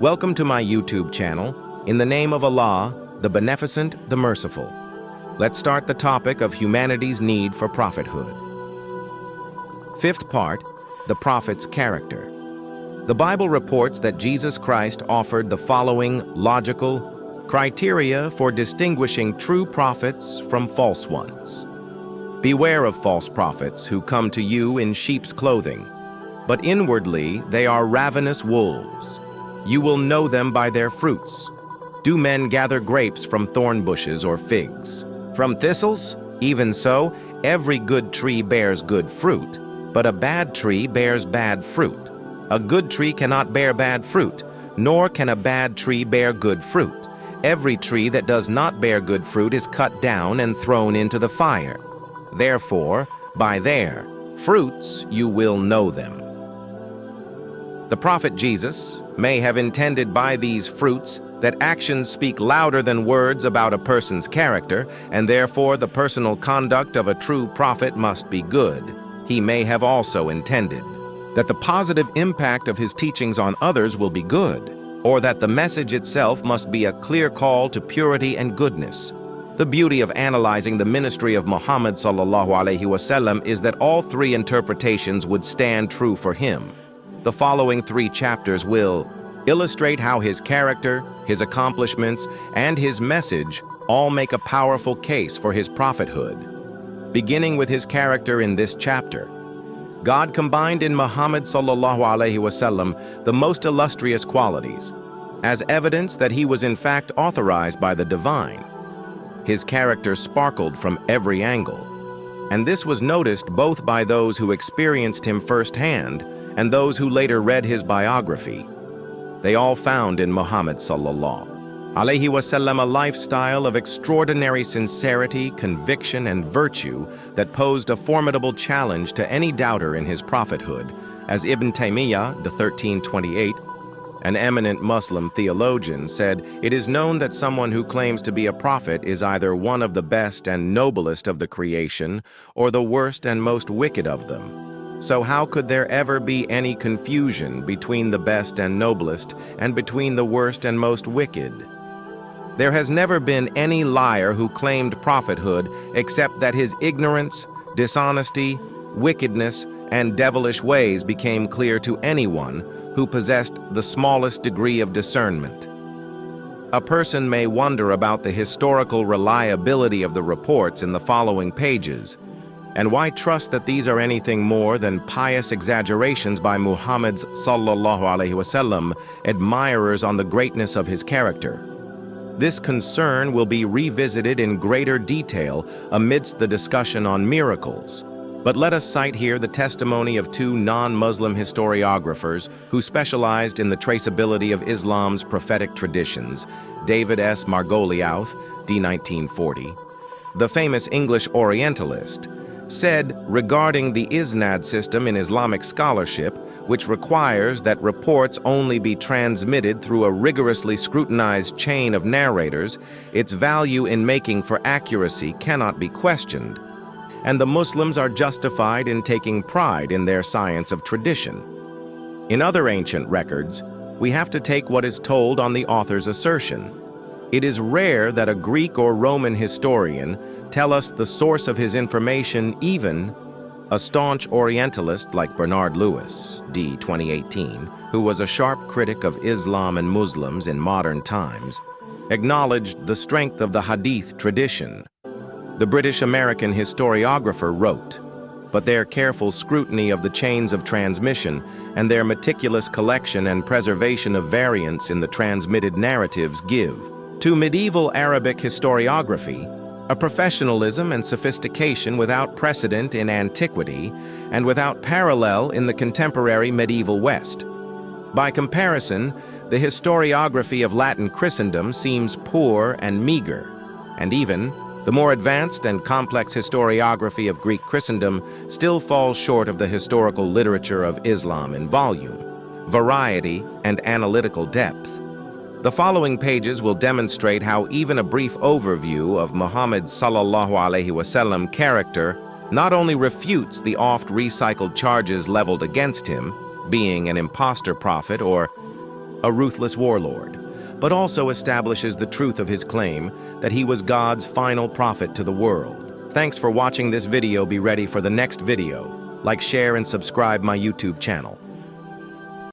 Welcome to my YouTube channel. In the name of Allah, the Beneficent, the Merciful. Let's start the topic of humanity's need for prophethood. Fifth part, the Prophet's character. The Bible reports that Jesus Christ offered the following logical criteria for distinguishing true prophets from false ones. Beware of false prophets who come to you in sheep's clothing, but inwardly they are ravenous wolves. You will know them by their fruits. Do men gather grapes from thorn bushes or figs from thistles? Even so, every good tree bears good fruit, but a bad tree bears bad fruit. A good tree cannot bear bad fruit, nor can a bad tree bear good fruit. Every tree that does not bear good fruit is cut down and thrown into the fire. Therefore, by their fruits you will know them. The prophet Jesus may have intended by these fruits that actions speak louder than words about a person's character, and therefore the personal conduct of a true prophet must be good. He may have also intended that the positive impact of his teachings on others will be good, or that the message itself must be a clear call to purity and goodness. The beauty of analyzing the ministry of Muhammad ﷺ is that all three interpretations would stand true for him. The following 3 chapters will illustrate how his character, his accomplishments, and his message all make a powerful case for his prophethood. Beginning with his character in this chapter, God combined in Muhammad ﷺ the most illustrious qualities, as evidence that he was in fact authorized by the divine. His character sparkled from every angle, and this was noticed both by those who experienced him firsthand and those who later read his biography. They all found in Muhammad ﷺ a lifestyle of extraordinary sincerity, conviction, and virtue that posed a formidable challenge to any doubter in his prophethood. As Ibn Taymiyyah, the 1328, an eminent Muslim theologian, said, "It is known that someone who claims to be a prophet is either one of the best and noblest of the creation, or the worst and most wicked of them. So how could there ever be any confusion between the best and noblest and between the worst and most wicked? There has never been any liar who claimed prophethood except that his ignorance, dishonesty, wickedness, and devilish ways became clear to anyone who possessed the smallest degree of discernment." A person may wonder about the historical reliability of the reports in the following pages, and why trust that these are anything more than pious exaggerations by Muhammad's ﷺ admirers on the greatness of his character. This concern will be revisited in greater detail amidst the discussion on miracles. But let us cite here the testimony of 2 non-Muslim historiographers who specialized in the traceability of Islam's prophetic traditions, David S. Margoliouth, d. 1940, the famous English Orientalist, said regarding the isnad system in Islamic scholarship, which requires that reports only be transmitted through a rigorously scrutinized chain of narrators, its value in making for accuracy cannot be questioned, and the Muslims are justified in taking pride in their science of tradition. In other ancient records, we have to take what is told on the author's assertion. It is rare that a Greek or Roman historian tell us the source of his information. Even a staunch Orientalist like Bernard Lewis, d. 2018, who was a sharp critic of Islam and Muslims in modern times, acknowledged the strength of the Hadith tradition. The British-American historiographer wrote, "But their careful scrutiny of the chains of transmission and their meticulous collection and preservation of variants in the transmitted narratives give to medieval Arabic historiography a professionalism and sophistication without precedent in antiquity and without parallel in the contemporary medieval West. By comparison, the historiography of Latin Christendom seems poor and meager, and even the more advanced and complex historiography of Greek Christendom still falls short of the historical literature of Islam in volume, variety, and analytical depth. The following pages will demonstrate how even a brief overview of Muhammad's ﷺ character not only refutes the oft-recycled charges leveled against him, being an impostor prophet or a ruthless warlord, but also establishes the truth of his claim that he was God's final prophet to the world. Thanks for watching this video. Be ready for the next video. Like, share, and subscribe my YouTube channel.